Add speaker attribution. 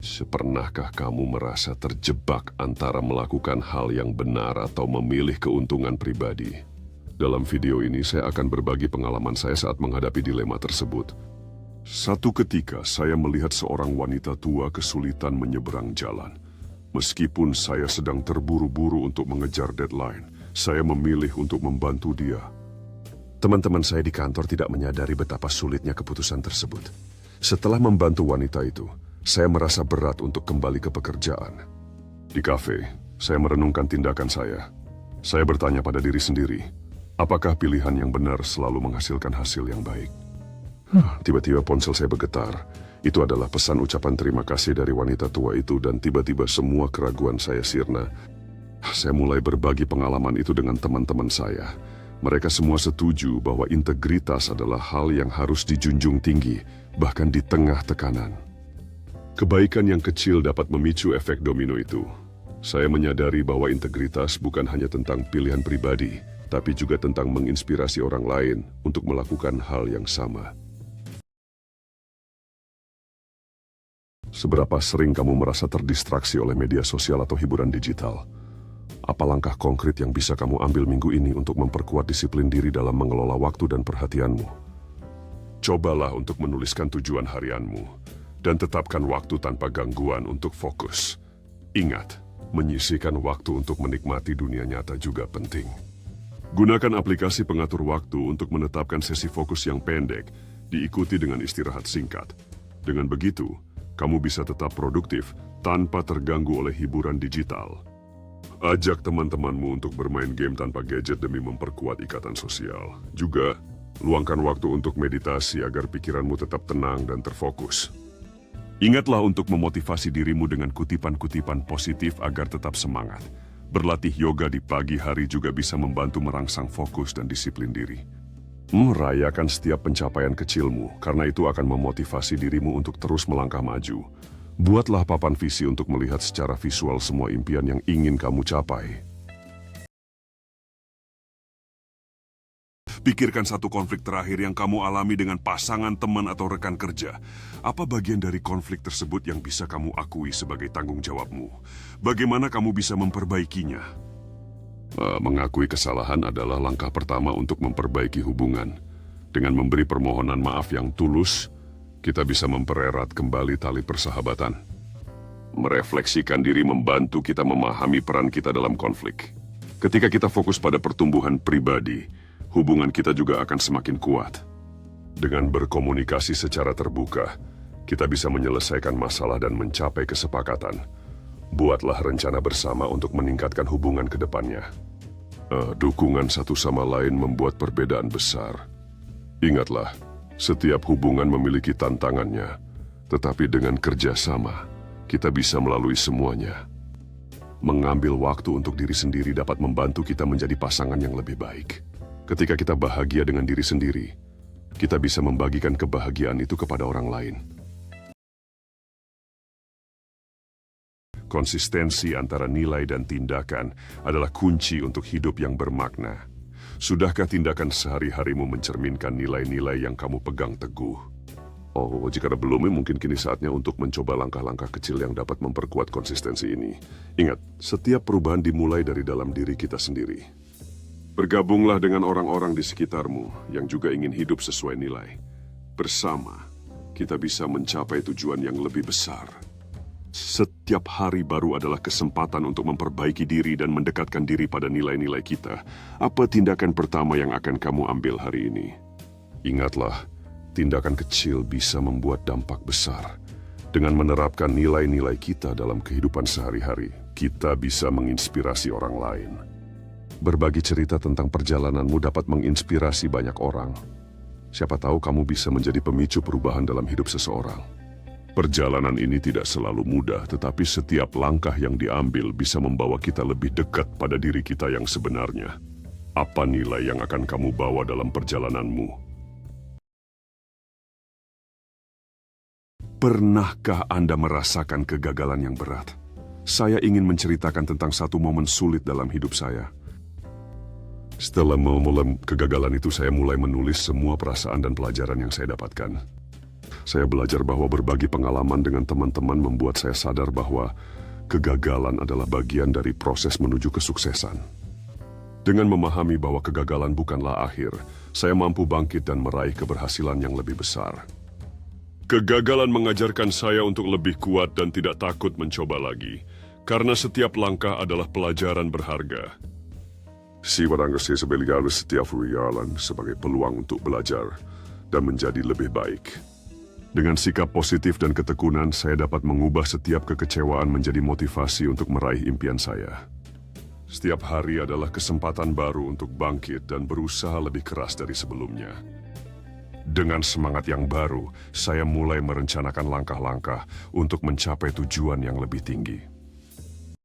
Speaker 1: Pernahkah kamu merasa terjebak antara melakukan hal yang benar atau memilih keuntungan pribadi? Dalam video ini saya akan berbagi pengalaman saya saat menghadapi dilema tersebut. Satu ketika saya melihat seorang wanita tua kesulitan menyeberang jalan. Meskipun saya sedang terburu-buru untuk mengejar deadline, saya memilih untuk membantu dia. Teman-teman saya di kantor tidak menyadari betapa sulitnya keputusan tersebut. Setelah membantu wanita itu, saya merasa berat untuk kembali ke pekerjaan. Di kafe, saya merenungkan tindakan saya. Saya bertanya pada diri sendiri, apakah pilihan yang benar selalu menghasilkan hasil yang baik? Tiba-tiba ponsel saya bergetar. Itu adalah pesan ucapan terima kasih dari wanita tua itu dan tiba-tiba semua keraguan saya sirna. Saya mulai berbagi pengalaman itu dengan teman-teman saya. Mereka semua setuju bahwa integritas adalah hal yang harus dijunjung tinggi, bahkan di tengah tekanan. Kebaikan yang kecil dapat memicu efek domino itu. Saya menyadari bahwa integritas bukan hanya tentang pilihan pribadi, tapi juga tentang menginspirasi orang lain untuk melakukan hal yang sama. Seberapa sering kamu merasa terdistraksi oleh media sosial atau hiburan digital? Apa langkah konkret yang bisa kamu ambil minggu ini untuk memperkuat disiplin diri dalam mengelola waktu dan perhatianmu? Cobalah untuk menuliskan tujuan harianmu dan tetapkan waktu tanpa gangguan untuk fokus. Ingat, menyisihkan waktu untuk menikmati dunia nyata juga penting. Gunakan aplikasi pengatur waktu untuk menetapkan sesi fokus yang pendek, diikuti dengan istirahat singkat. Dengan begitu, kamu bisa tetap produktif tanpa terganggu oleh hiburan digital. Ajak teman-temanmu untuk bermain game tanpa gadget demi memperkuat ikatan sosial. Juga, luangkan waktu untuk meditasi agar pikiranmu tetap tenang dan terfokus. Ingatlah untuk memotivasi dirimu dengan kutipan-kutipan positif agar tetap semangat. Berlatih yoga di pagi hari juga bisa membantu merangsang fokus dan disiplin diri. Rayakan setiap pencapaian kecilmu, karena itu akan memotivasi dirimu untuk terus melangkah maju. Buatlah papan visi untuk melihat secara visual semua impian yang ingin kamu capai. Pikirkan satu konflik terakhir yang kamu alami dengan pasangan, teman, atau rekan kerja. Apa bagian dari konflik tersebut yang bisa kamu akui sebagai tanggung jawabmu? Bagaimana kamu bisa memperbaikinya? Mengakui kesalahan adalah langkah pertama untuk memperbaiki hubungan. Dengan memberi permohonan maaf yang tulus, kita bisa mempererat kembali tali persahabatan. Merefleksikan diri membantu kita memahami peran kita dalam konflik. Ketika kita fokus pada pertumbuhan pribadi, hubungan kita juga akan semakin kuat. Dengan berkomunikasi secara terbuka, kita bisa menyelesaikan masalah dan mencapai kesepakatan. Buatlah rencana bersama untuk meningkatkan hubungan ke depannya. Dukungan satu sama lain membuat perbedaan besar. Ingatlah, setiap hubungan memiliki tantangannya, tetapi dengan kerjasama, kita bisa melalui semuanya. Mengambil waktu untuk diri sendiri dapat membantu kita menjadi pasangan yang lebih baik. Ketika kita bahagia dengan diri sendiri, kita bisa membagikan kebahagiaan itu kepada orang lain. Konsistensi antara nilai dan tindakan adalah kunci untuk hidup yang bermakna. Sudahkah tindakan sehari-harimu mencerminkan nilai-nilai yang kamu pegang teguh? Jika belum, mungkin kini saatnya untuk mencoba langkah-langkah kecil yang dapat memperkuat konsistensi ini. Ingat, setiap perubahan dimulai dari dalam diri kita sendiri. Bergabunglah dengan orang-orang di sekitarmu yang juga ingin hidup sesuai nilai. Bersama, kita bisa mencapai tujuan yang lebih besar. Setiap hari baru adalah kesempatan untuk memperbaiki diri dan mendekatkan diri pada nilai-nilai kita. Apa tindakan pertama yang akan kamu ambil hari ini? Ingatlah, tindakan kecil bisa membuat dampak besar. Dengan menerapkan nilai-nilai kita dalam kehidupan sehari-hari, kita bisa menginspirasi orang lain. Berbagi cerita tentang perjalananmu dapat menginspirasi banyak orang. Siapa tahu kamu bisa menjadi pemicu perubahan dalam hidup seseorang. Perjalanan ini tidak selalu mudah, tetapi setiap langkah yang diambil bisa membawa kita lebih dekat pada diri kita yang sebenarnya. Apa nilai yang akan kamu bawa dalam perjalananmu? Pernahkah Anda merasakan kegagalan yang berat? Saya ingin menceritakan tentang satu momen sulit dalam hidup saya. Setelah memulai kegagalan itu, saya mulai menulis semua perasaan dan pelajaran yang saya dapatkan. Saya belajar bahwa berbagi pengalaman dengan teman-teman membuat saya sadar bahwa kegagalan adalah bagian dari proses menuju kesuksesan. Dengan memahami bahwa kegagalan bukanlah akhir, saya mampu bangkit dan meraih keberhasilan yang lebih besar. Kegagalan mengajarkan saya untuk lebih kuat dan tidak takut mencoba lagi, karena setiap langkah adalah pelajaran berharga. Siwarangasi sebagai setiap rialan sebagai peluang untuk belajar dan menjadi lebih baik. Dengan sikap positif dan ketekunan, saya dapat mengubah setiap kekecewaan menjadi motivasi untuk meraih impian saya. Setiap hari adalah kesempatan baru untuk bangkit dan berusaha lebih keras dari sebelumnya. Dengan semangat yang baru, saya mulai merencanakan langkah-langkah untuk mencapai tujuan yang lebih tinggi.